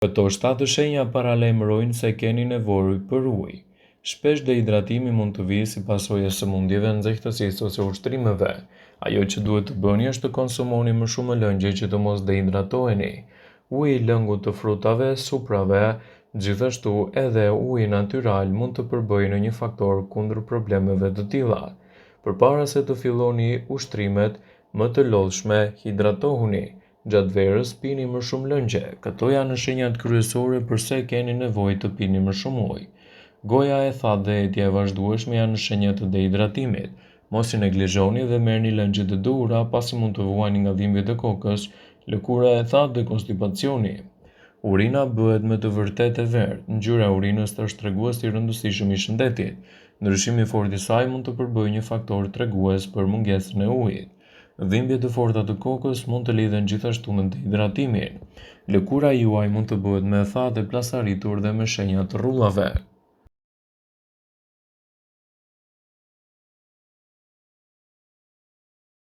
Këto 7 shenja paralajmërojnë se keni nevojë për ujë. Shpesh dehidratimi mund të vijë si pasojë e sëmundjeve nxehtësisë ose ushtrimeve. Ajo që duhet të bëni është të konsumoni më shumë lëngje që të mos dehidratoheni. Uji i lëngut të frutave, suprave, gjithashtu edhe uji natyral mund të përbëjë në një faktor kundër problemeve të tilla. Përpara se të filloni ushtrimet më të lodhshme, hidratohuni. Gjatë verës pini më shumë lëngje. Këto janë shenjat kryesore pse keni nevojë të pini më shumë ujë. Goja e thatë dhe etja e vazhdueshme janë shenja të dehidratimit. Mos i neglizhoni dhe merrni lëngje të duhura pasi mund të vuani nga dhimbjet e kokës, lëkura e thatë dhe konstipacioni. Urina bëhet me të vërtetë e verdhë. Ngjyra e urinës është tregues i rëndësishëm i shëndetit. Ndryshimi i fortë i saj mund të përbëjë një faktor tregues për mungesën e ujit. Dhimbjet e forta të kokës mund të lidhen gjithashtu me dehidratimin. Lëkura juaj mund të bëhet me thatë e plasaritur dhe me shenja të rrullave.